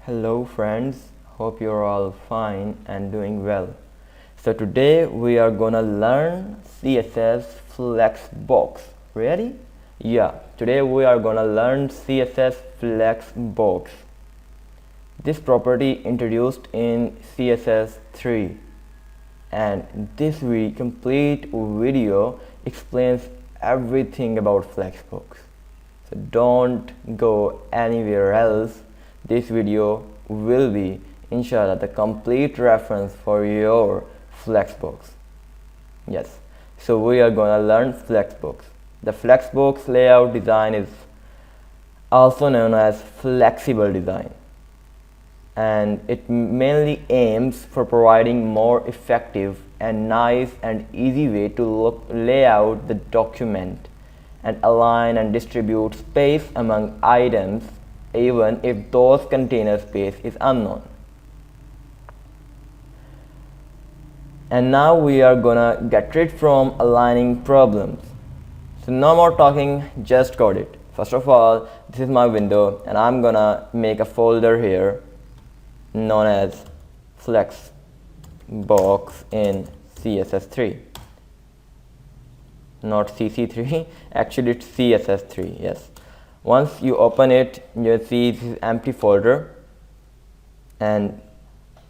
Hello friends, hope you're all fine and doing well. So today we are gonna learn CSS Flexbox. Ready? Yeah, today we are gonna learn CSS Flexbox. This property introduced in CSS 3, and this complete video explains everything about Flexbox. So don't go anywhere else. This video will be inshallah the complete reference for your Flexbox. Yes, so we are gonna learn Flexbox. The Flexbox layout design is also known as flexible design, and it mainly aims for providing more effective and nice and easy way to lay out the document and align and distribute space among items even if those container space is unknown. And now we are gonna get rid from aligning problems. So no more talking, just code it. First of all, this is my window and I'm gonna make a folder here known as Flexbox in CSS3. Not CC3, actually it's CSS3, yes. Once you open it, you'll see this empty folder, and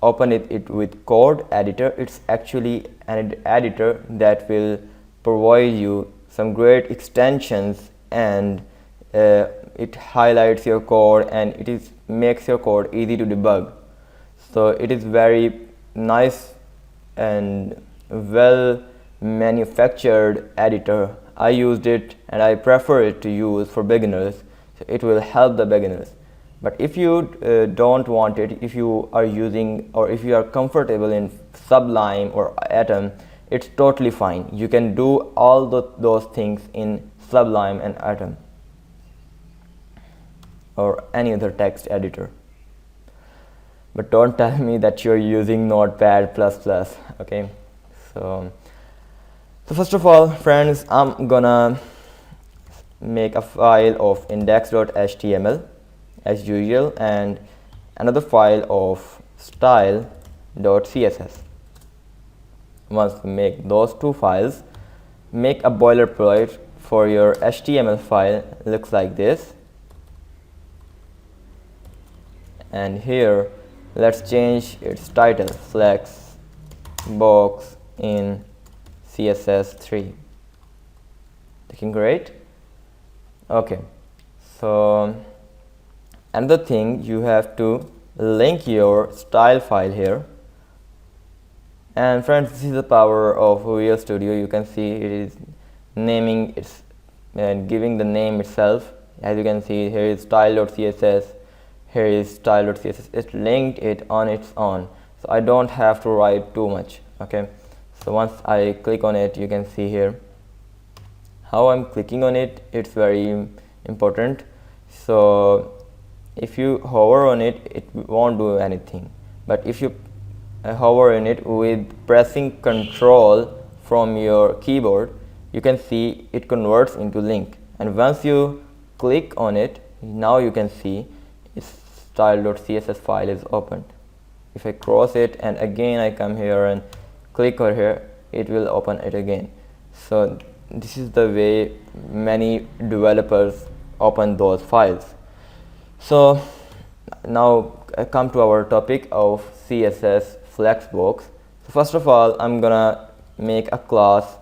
open it with code editor. It's actually an editor that will provide you some great extensions, and it highlights your code and makes your code easy to debug. So it is very nice and well manufactured editor. I used it and I prefer it to use for beginners, so it will help the beginners. But if you don't want it, if you are using or if you are comfortable in Sublime or Atom, it's totally fine. You can do all those things in Sublime and Atom or any other text editor. But don't tell me that you're using Notepad++, okay? So first of all, friends, I'm gonna make a file of index.html as usual and another file of style.css. Once you make those two files, make a boilerplate for your HTML file. Looks like this. And here, let's change its title, Flexbox in CSS3. Looking great. Okay, so another thing, you have to link your style file here. And friends, this is the power of Visual Studio. You can see it is naming its and giving the name itself. As you can see, here is style.css, here is style.css. It linked it on its own, so I don't have to write too much. Okay, so once I click on it, you can see here how I'm clicking on it. It's very important. So if you hover on it, it won't do anything. But if you hover on it with pressing Control from your keyboard, you can see it converts into link. And once you click on it, now you can see its style.css file is opened. If I cross it and again I come here and click over here, it will open it again. So this is the way many developers open those files. So now I come to our topic of CSS Flexbox. So first of all, I'm gonna make a class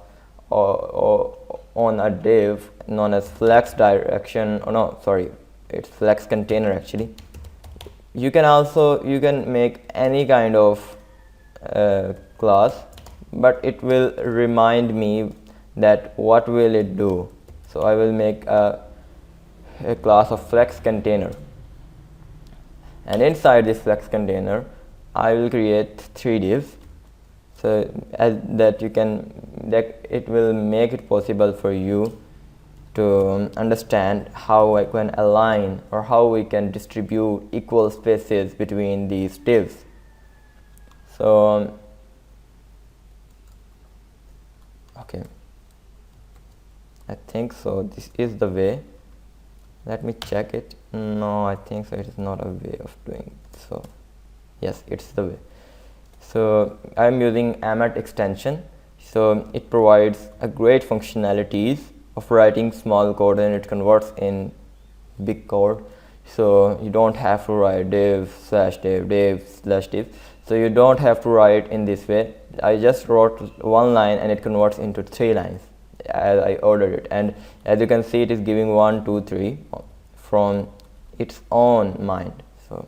or on a div known as flex direction. Oh no, sorry, it's flex container actually. You can make any kind of class, but it will remind me that what will it do. So I will make a class of flex container, and inside this flex container I will create 3 divs, so that it will make it possible for you to understand how I can align or how we can distribute equal spaces between these divs. So okay, I think so this is the way. Let me check it. No, I think so it is not a way of doing it. So yes, it's the way. So I'm using Ahmad extension. So it provides a great functionalities of writing small code, and it converts in big code. So you don't have to write div slash div slash div. So you don't have to write in this way. I just wrote one line and it converts into 3 lines as I ordered it. And as you can see, it is giving 1, 2, 3 from its own mind. So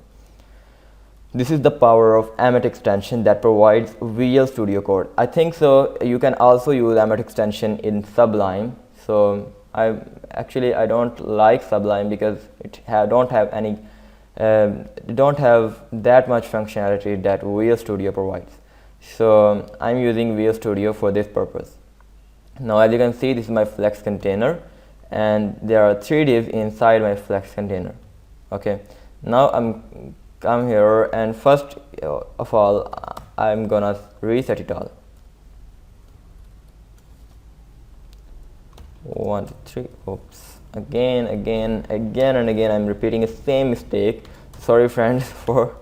this is the power of Ahmad extension that provides Visual Studio Code. I think so you can also use Ahmad extension in Sublime. So I don't like Sublime because it don't have that much functionality that Visual Studio provides. So I'm using Visual Studio for this purpose. Now as you can see, this is my Flex container, and there are 3 divs inside my Flex container. Okay, now I'm come here, and first of all I'm gonna reset it all. 1, 2, 3. Oops, again and again I'm repeating the same mistake. Sorry friends for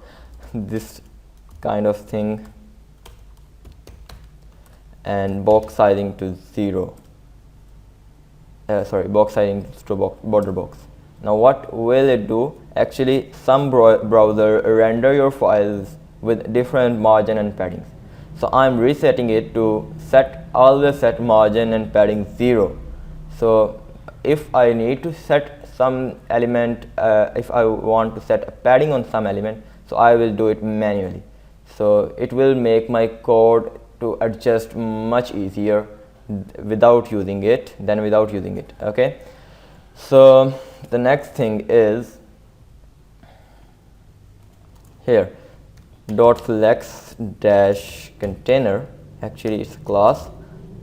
this kind of thing. And box sizing to 0. Box sizing to border box. Now what will it do? Actually, some browser render your files with different margin and paddings. So I'm resetting it to always set margin and padding 0. So if I need to set some element, if I want to set a padding on some element, so I will do it manually. So it will make my code to adjust much easier without using it than without using it. Okay, so the next thing is here .flex dash container. Actually it's a class,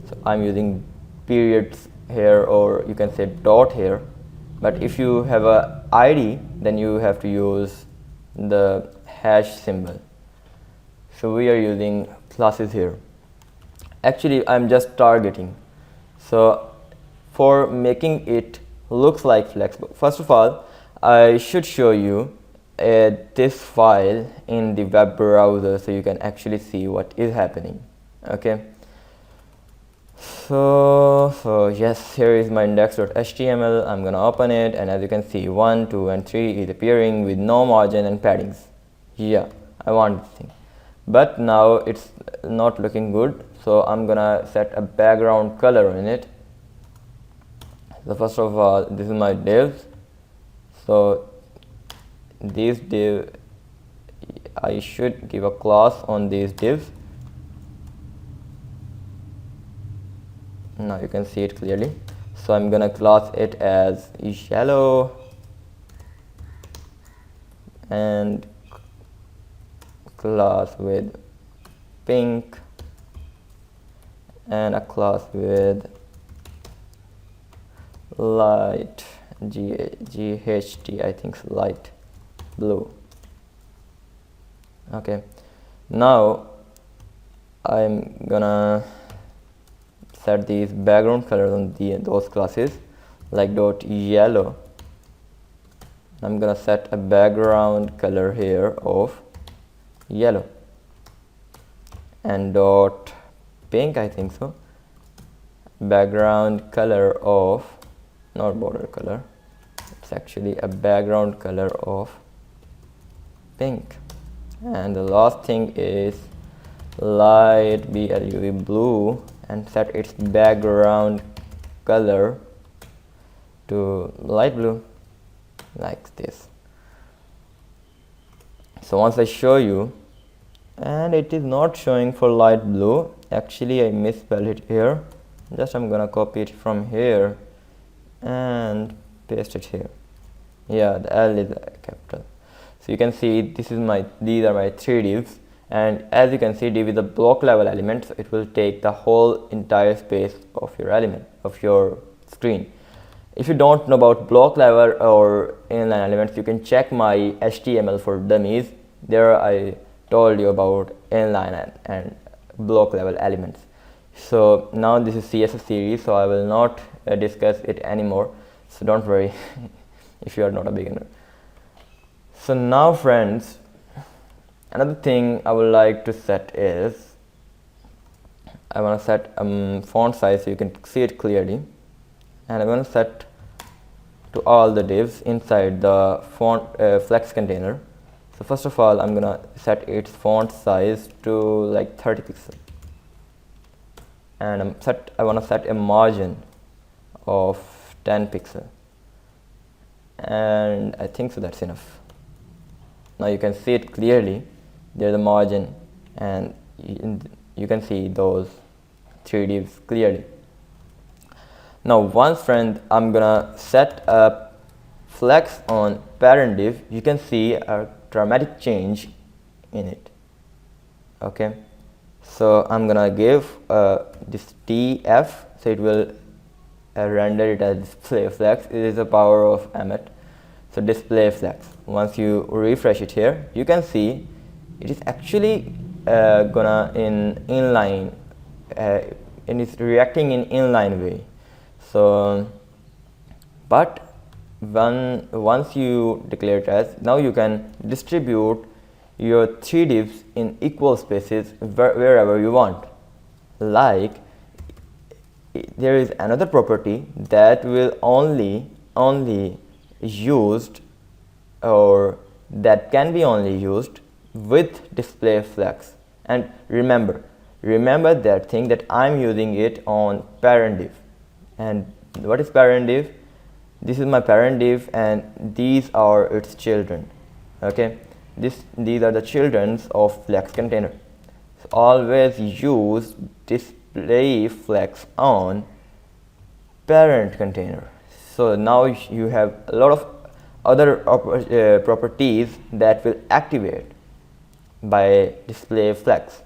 so I'm using periods here, or you can say dot here, but if you have a ID then you have to use the hash symbol. So we are using classes here. Actually I'm just targeting. So for making it looks like Flexbox, first of all I should show you this file in the web browser so you can actually see what is happening. Okay, so yes, here is my index.html. I'm gonna open it, and as you can see 1, 2 and 3 is appearing with no margin and paddings. Yeah, I want this thing, but now it's not looking good, so I'm gonna set a background color in it. So first of all, this is my divs. So these div, I should give a class on these divs. Now you can see it clearly. So I'm gonna class it as yellow and class with pink and a class with light GHT, I think light blue. Okay, now I'm gonna set these background colors on those classes, like dot yellow. I'm gonna set a background color here of yellow, and dot pink, I think so, background color of, not border color, it's actually a background color of pink. And the last thing is light blue, and set its background color to light blue, like this. So once I show you, and it is not showing for light blue, actually I misspelled it here. Just I'm gonna copy it from here and paste it here. Yeah, the L is capital. So you can see these are my 3 divs, and as you can see, div is a block level element, so it will take the whole entire space of your element, of your screen. If you don't know about block level or inline elements, you can check my HTML for dummies. There I told you about inline and block level elements. So now this is CSS series, so I will not discuss it anymore, so don't worry. if you are not a beginner. So now friends, another thing I would like to set is, I want to set font size so you can see it clearly, and I'm going to set to all the divs inside the font flex container. So first of all, I'm gonna set its font size to like 30 pixels, and I want to set a margin of 10 pixels, and I think so that's enough. Now you can see it clearly. There's a margin, and you can see those 3 divs clearly. Now once friend, I'm gonna set a flex on parent div, you can see a dramatic change in it. Okay, so I'm gonna give this TF, so it will render it as display flex. It is the power of Ahmad. So display flex, once you refresh it here, you can see it is actually gonna inline, and it's reacting in inline way. So but once you declare it as, now you can distribute your 3 divs in equal spaces wherever you want. Like there is another property that will only used, or that can be only used with display flex. And remember that thing that I'm using it on parent div. And what is parent div? This is my parent div, and these are its children. Okay, these are the children of flex container. So always use display flex on parent container. So now you have a lot of other properties that will activate by display flex.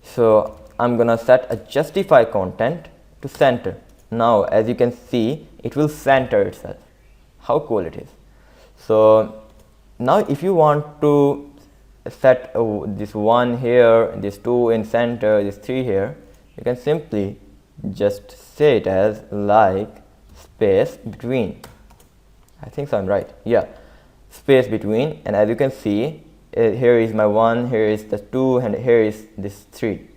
So I'm gonna set a justify content to center. Now as you can see, it will center itself. How cool it is. So now if you want to set this 1 here, this 2 in center, this 3 here, you can simply just say it as like space between. I think so, I'm right. Yeah, space between. And as you can see, here is my 1, here is the 2, and here is this 3.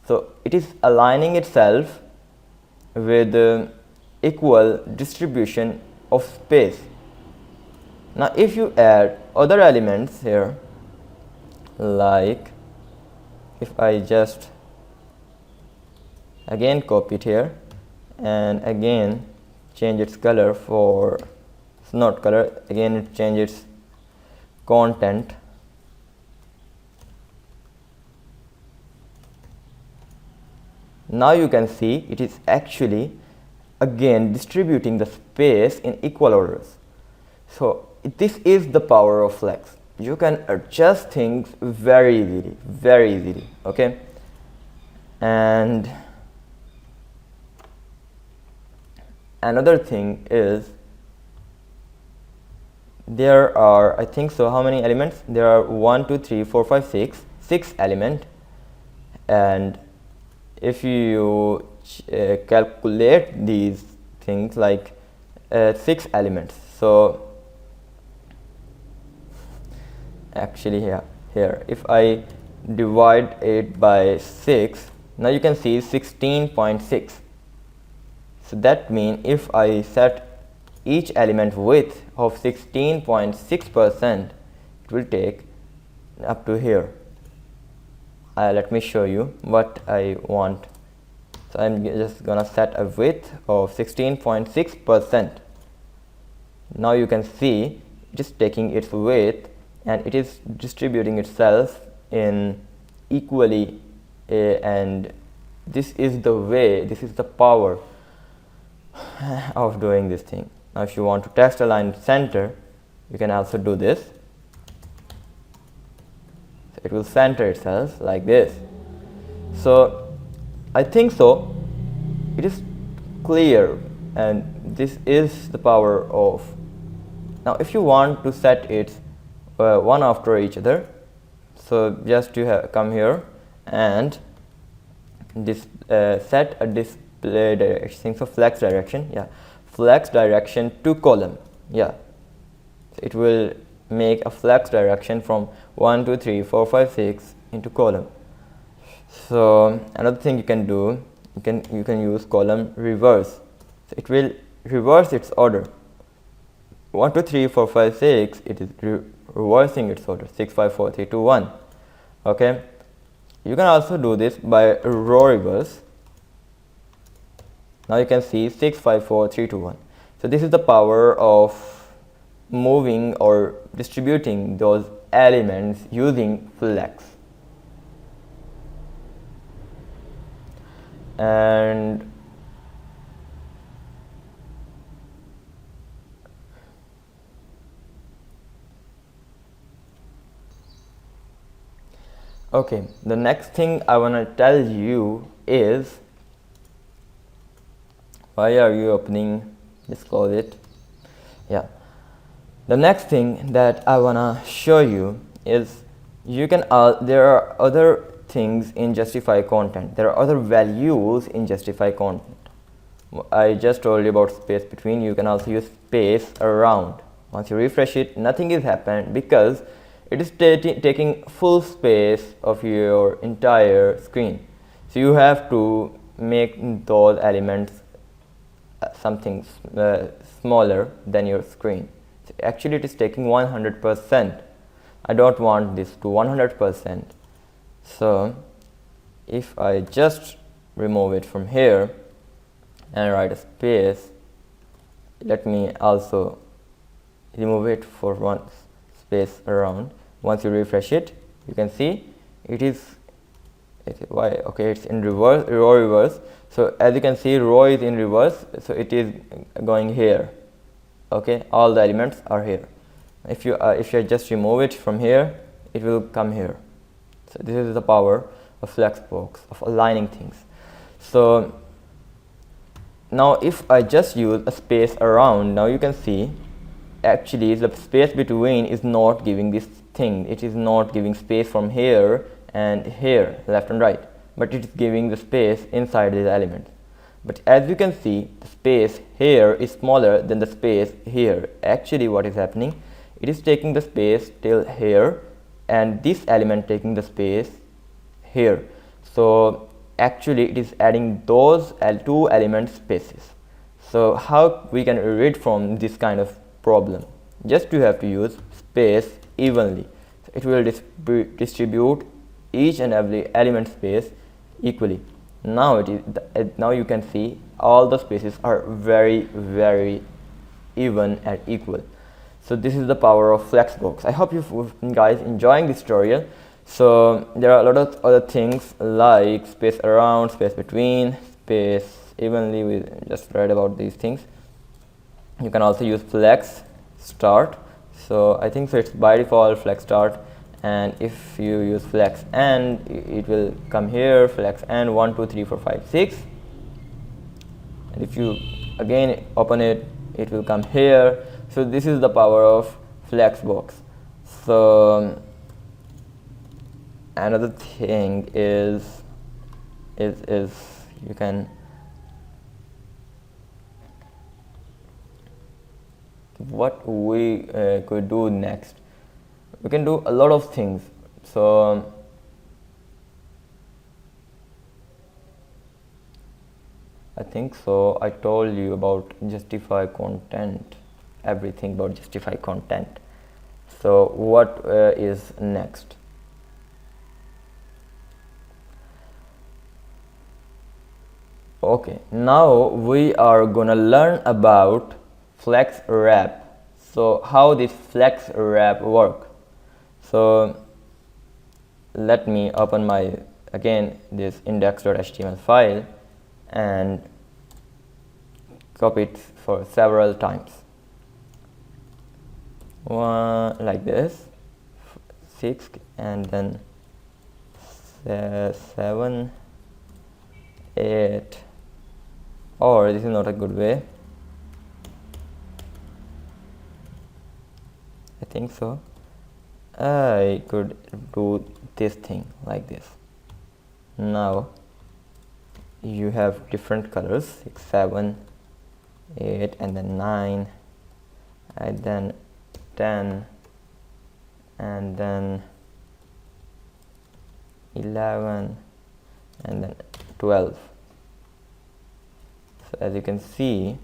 So it is aligning itself with equal distribution of space. Now if you add other elements here, like if I just again copy it here and again change its color for, it's not color, again change its content, now you can see it is actually again distributing the space in equal orders. So this is the power of flex. You can adjust things very easily, okay? And another thing is, there are, I think so, how many elements? There are 1, 2, 3, 4, 5, 6 elements, and if you calculate these things like 6 elements, so actually here if I divide it by 6, now you can see 16.6. so that means if I set each element width of 16.6%, it will take up to here. Let me show you what I want. So I'm just gonna set a width of 16.6%. now you can see it is taking its width and it is distributing itself in equally, and this is the way, this is the power of doing this thing. Now if you want to text align center, you can also do this. So it will center itself like this. So I think so it is clear, and this is the power of. Now if you want to set it one after each other, so just you come here and this set a display direction, so flex direction, yeah, flex direction to column. Yeah, it will make a flex direction from 1 2 3 4 5 6 into column. So another thing you can do, you can use column reverse. So it will reverse its order. 1 2 3 4 5 6, it is reversing its order. 6 5 4 3 2 1. Okay, you can also do this by row reverse. Now you can see 6 5 4 3 2 1. So this is the power of moving or distributing those elements using flex. And okay, the next thing I want to tell you is, why are you opening? Just close it. Yeah, the next thing that I want to show you is, you can there are other things in justify content. There are other values in justify content. I just told you about space between. You can also use space around. Once you refresh it, nothing is happened because it is taking full space of your entire screen. So you have to make those elements something smaller than your screen. So actually it is taking 100%. I don't want this to 100%. So if I just remove it from here and write a space, let me also remove it for one space around. Once you refresh it, you can see it is why okay, it's in reverse, row reverse. So as you can see, row is in reverse, so it is going here. Okay, all the elements are here. If you just remove it from here, it will come here. So this is the power of Flexbox, of aligning things. So now if I just use a space around, now you can see actually the space between is not giving this thing. It is not giving space from here and here, left and right, but it is giving the space inside these elements. But as you can see, the space here is smaller than the space here. Actually what is happening, it is taking the space till here and this element taking the space here. So actually it is adding those two element spaces. So how we can rid from this kind of problem? Just you have to use space evenly. So it will distribute each and every element space equally. Now it is now you can see all the spaces are very even and equal. So this is the power of Flexbox. I hope you guys enjoying this tutorial. So there are a lot of other things like space around, space between, space evenly. We just read about these things. You can also use flex start. So I think so it's by default flex start, and if you use flex and, it will come here, flex and 1 2 3 4 5 6, and if you again open it, it will come here. So this is the power of Flexbox. So another thing is you can, what we could do next, we can do a lot of things. So I think so I told you about justify content, everything about justify content. So what is next? Okay, now we are gonna learn about flex wrap. So how this flex wrap work? So let me open my again this index.html file and copy it for several times. One like this, 6, and then 7, 8, or this is not a good way. I think so. I could do this thing like this. Now you have different colors, 6, 7, 8, and then 9, and then 10, and then 11, and then 12. So as you can see,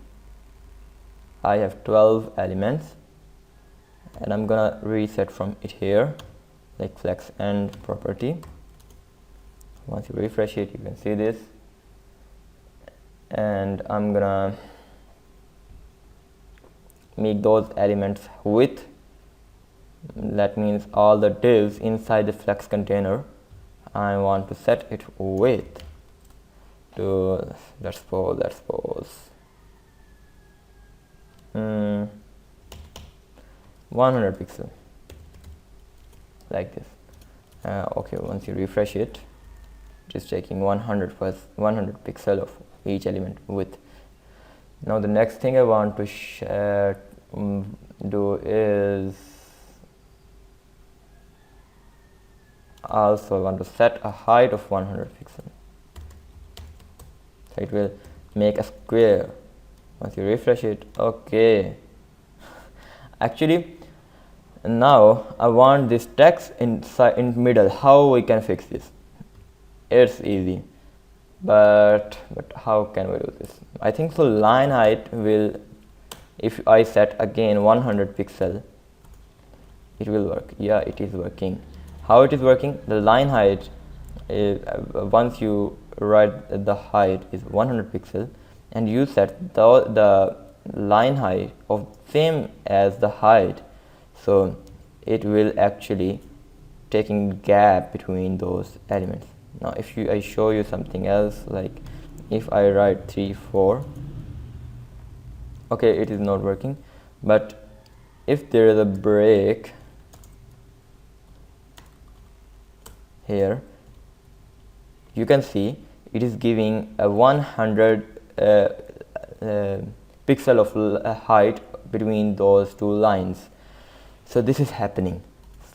I have 12 elements, and I'm gonna reset from it here, like flex end property. Once you refresh it, you can see this, and I'm gonna make those elements with, that means all the divs inside the flex container, I want to set it width to, let's suppose 100 pixel, like this. Okay, once you refresh it, just checking 100 pixel of each element width. Now the next thing I want to do is also I want to set a height of 100 pixel. So it will make a square. Once you refresh it, okay. Actually, now I want this text inside in middle. How we can fix this? It's easy, but how can we do this? I think so. Line height will, if I set again 100 pixel, it will work. Yeah, it is working. How it is working? The line height is, once you write the height is 100 pixel, and you set the line height of same as the height, so it will actually taking gap between those elements. Now if I show you something else, like if I write 3 4, okay, it is not working. But if there is a break here, you can see it is giving a 100 pixel of height between those two lines. So this is happening.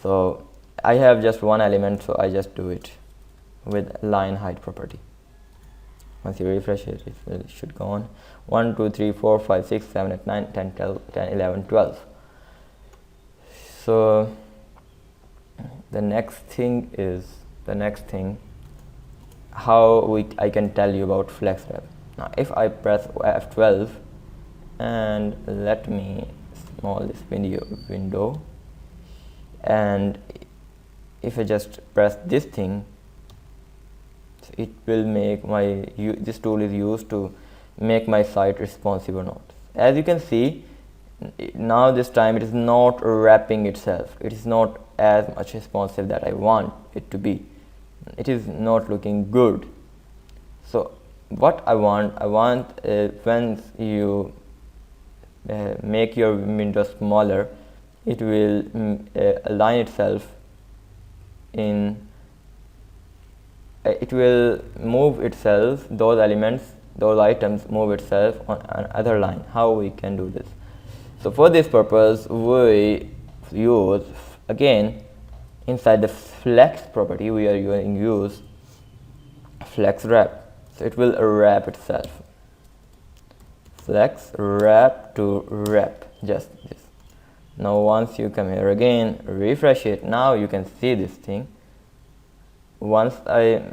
So I have just one element, so I just do it with line height property. Once you refresh it, it should go on. 1 2 3 4 5 6 7 8 9 10 11 12. So the next thing is how I can tell you about Flexbox. Now if I press F12 and let me small this window, and if I just press this thing, it will make my, this tool is used to make my site responsive or not. As you can see, now this time it is not wrapping itself. It is not as much responsive that I want it to be. It is not looking good. So what I want when you make your window smaller, it will align itself in, it will move itself, those elements, those items move itself on another line. How we can do this? So for this purpose, we use, again, inside the flex property, we are use flex wrap. So it will wrap itself. Flex wrap to wrap, just this. Now once you come here again, refresh it, now you can see this thing. Once I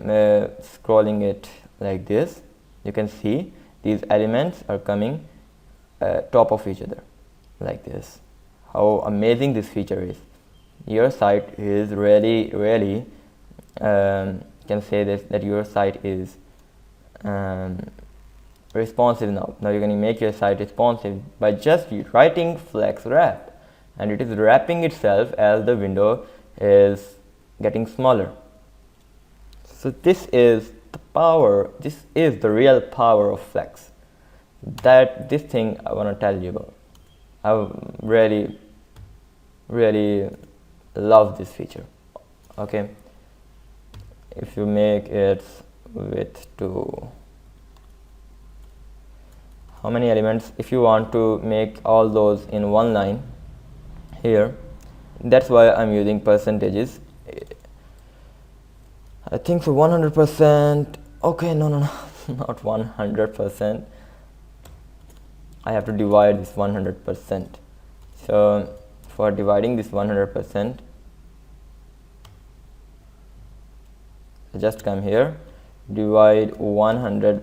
scrolling it like this, you can see these elements are coming top of each other like this. How amazing this feature is. Your site is really can say this, that your site is responsive now. Now you're going to make your site responsive by just writing flex wrap, and it is wrapping itself as the window is getting smaller. So this is the power, this is the real power of Flex. This thing I want to tell you about. I really love this feature. Okay, if you make it width to how many elements, if you want to make all those in one line here, that's why I'm using percentages. I think so 100%. Okay, no, not 100%. I have to divide this 100%. So for dividing this 100%, just come here, divide 100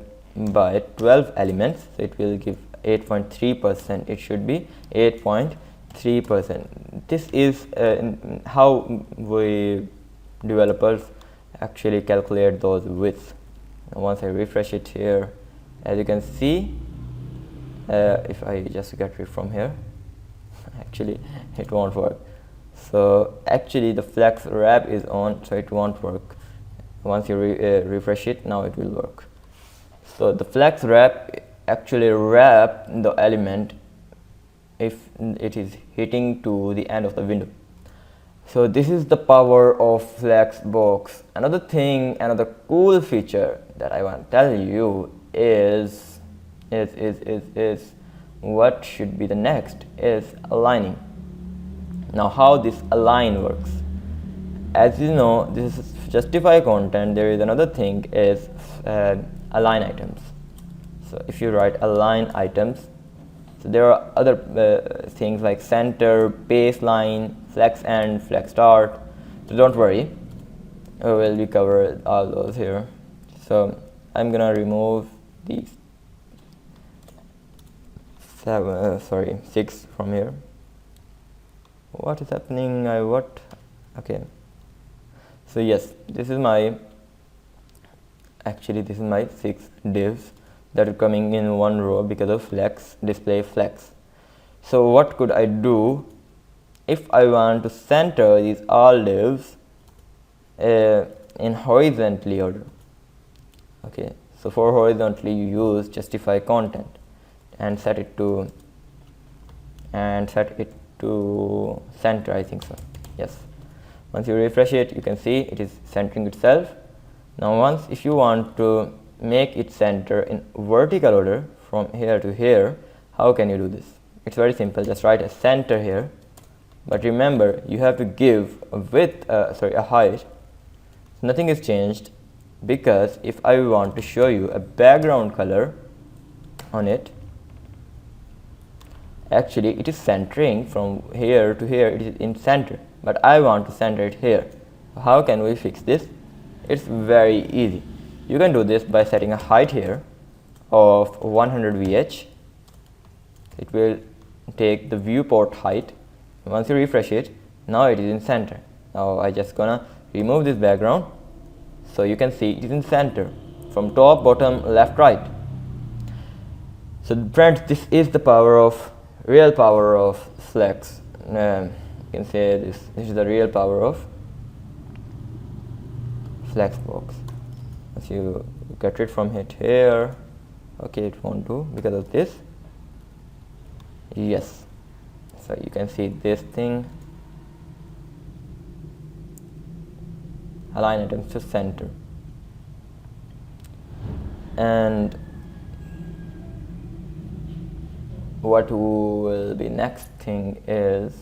by 12 elements, so it will give 8.3%. It should be 8.3%. This is how we developers actually calculate those widths. Once I refresh it here, as you can see, if I just get rid from here, actually it won't work. So actually the flex wrap is on, so it won't work. Once you refresh it, now it will work. So the flex wrap actually wrap the element if it is hitting to the end of the window. So this is the power of Flexbox. Another cool feature that I want to tell you is what should be the next is aligning. Now how this align works. As you know, this is justify content. There is another thing is align items. So if you write align items, so there are other things like center, baseline, flex end, flex start. So don't worry, we cover all those here. So I'm gonna remove these 6 from here. What is happening? Okay. So yes, this is my 6 divs that are coming in one row because of flex display flex. So what could I do if I want to center these all divs in horizontally order? Okay, so for horizontally you use justify content and set it to center, I think so. Yes. Once you refresh it, you can see it is centering itself. Now if you want to make it center in vertical order from here to here, how can you do this? It's very simple. Just write a center here, but remember you have to give a width, a height. Nothing is changed, because if I want to show you a background color on it, actually it is centering from here to here, it is in center, but I want to center it here. How can we fix this? It's very easy. You can do this by setting a height here of 100 VH. It will take the viewport height. Once you refresh it, now it is in center. Now I just gonna remove this background, so you can see it is in center from top, bottom, left, right. So friends, this is the real power of Flex. You can say this is the real power of Flexbox. If you get it from it here, okay, it won't do because of this. Yes, so you can see this thing, align items to center. And what will be next thing is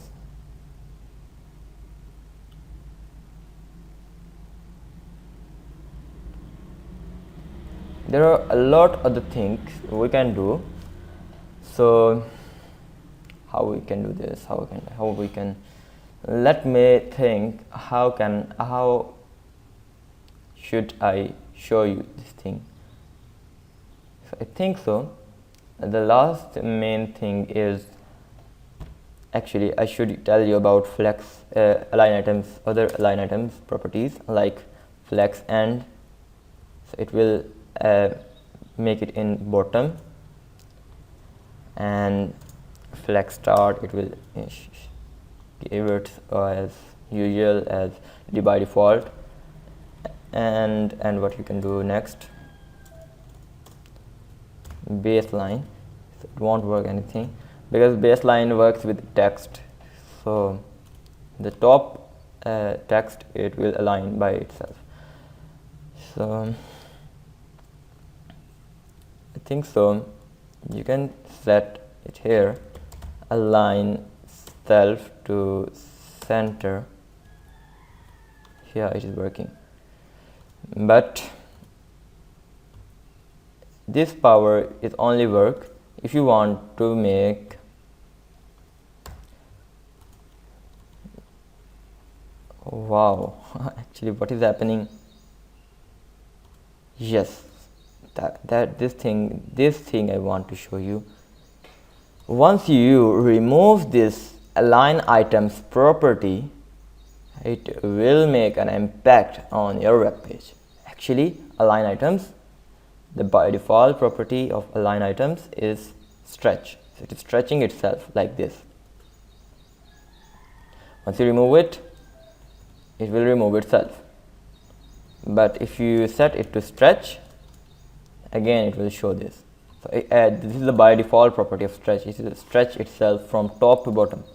there are a lot of other things we can do. So how we can do this, how we can let me think, how should I show you this thing? So I think so the last main thing is, actually I should tell you about flex align items, other align items properties like flex end. So it will make it in bottom, and flex start, it will give it as usual as by default. And what you can do next, baseline. So it won't work anything because baseline works with text, so the top text it will align by itself. So I think so you can set it here, align self to center. Here it is working, but this power is only work if you want to make wow actually what is happening, yes, this thing I want to show you. Once you remove this align items property, it will make an impact on your web page. Actually, align items, the by default property of align items is stretch. So it is stretching itself like this. Once you remove it, it will remove itself. But if you set it to stretch, again it will show this. So this is the by default property of stretch. It will stretch itself from top to bottom.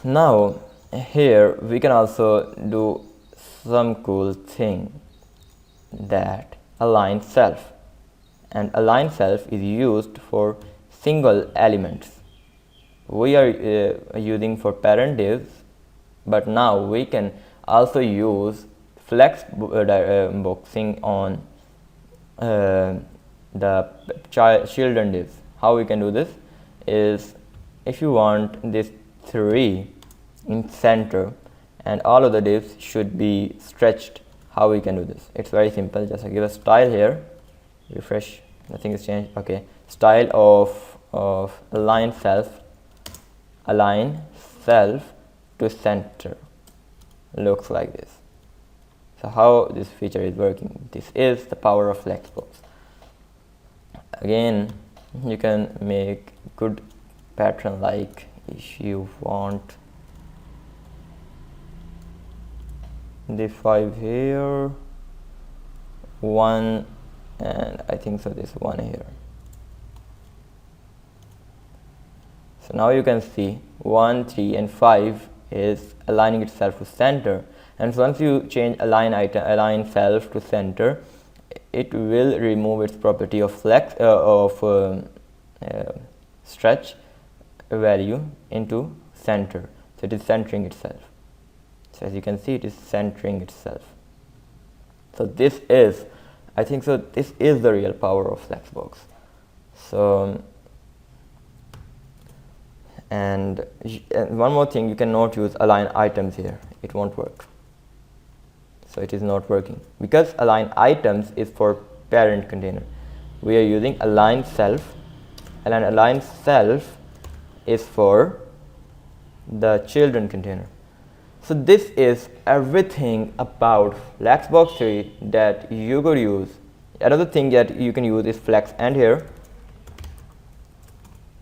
Now here we can also do some cool thing, that align self, and align self is used for single elements. We are using for parent divs, but now we can also use flexboxing on the children divs. How we can do this is, if you want this 3 in center and all of the divs should be stretched, how we can do this? It's very simple. Just give a style here, refresh, nothing is changed. Okay, style of align self to center looks like this. So how this feature is working, this is the power of Flexbox. Again, you can make good pattern, like if you want the 5 here, 1, and I think so this 1 here. So now you can see 1, 3 and 5 is aligning itself to center, and once you change align self to center, it will remove its property of stretch value into center. So it is centering itself. So as you can see, it is centering itself. So this is, I think so, this is the real power of Flexbox. So and one more thing, you cannot use align items here, it won't work. So it is not working because align items is for parent container. We are using align self, and align self is for the children container. So this is everything about Flexbox 3 that you could use. Another thing that you can use is flex end here.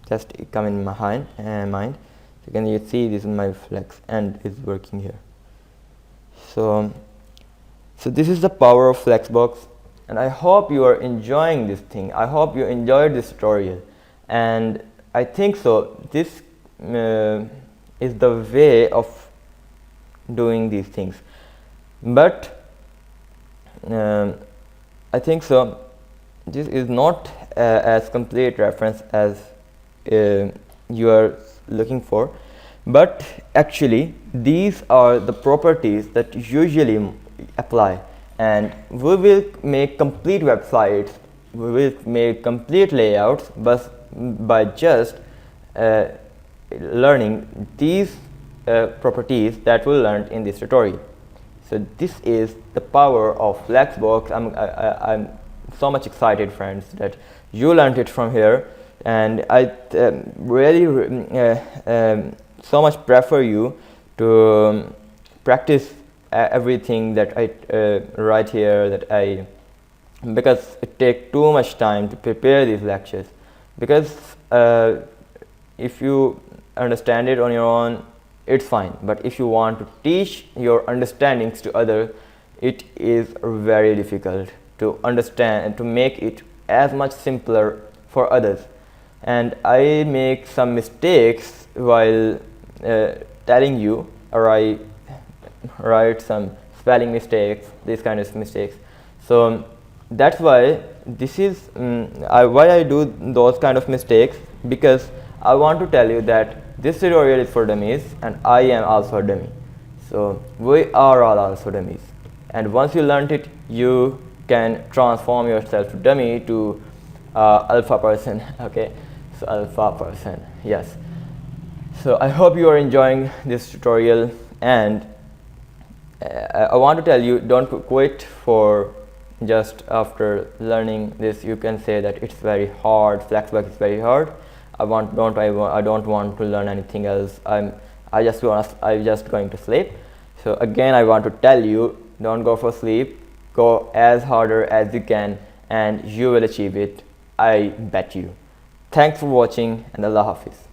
Just come in my mind. So you see this is my flex end is working here. So this is the power of Flexbox, and I hope you are enjoying this thing. I hope you enjoyed this tutorial, and I think so this is the way of doing these things. But I think so this is not as complete reference as you are looking for, but actually these are the properties that usually apply, and we will make complete websites, we will make complete layouts, but by just learning these properties that we learned in this tutorial. So this is the power of Flexbox. I'm so much excited, friends, that you learned it from here, and I really so much prefer you to practice everything that I write here, because it takes too much time to prepare these lectures. Because if you understand it on your own, it's fine, but if you want to teach your understandings to others, it is very difficult to understand and to make it as much simpler for others. And I make some mistakes while telling you, or I write some spelling mistakes, these kind of mistakes. So that's why this is why I do those kind of mistakes, because I want to tell you that this tutorial is for dummies, and I am also a dummy. So we are all also dummies, and once you learned it, you can transform yourself to dummy to alpha person. Okay, so alpha person, yes. So I hope you are enjoying this tutorial, and I want to tell you, don't quit for just after learning this. You can say that it's very hard, Flexbox is very hard. I don't want to learn anything else. I'm just going to sleep. So again, I want to tell you, don't go for sleep. Go as harder as you can, and you will achieve it. I bet you. Thanks for watching, and Allah Hafiz.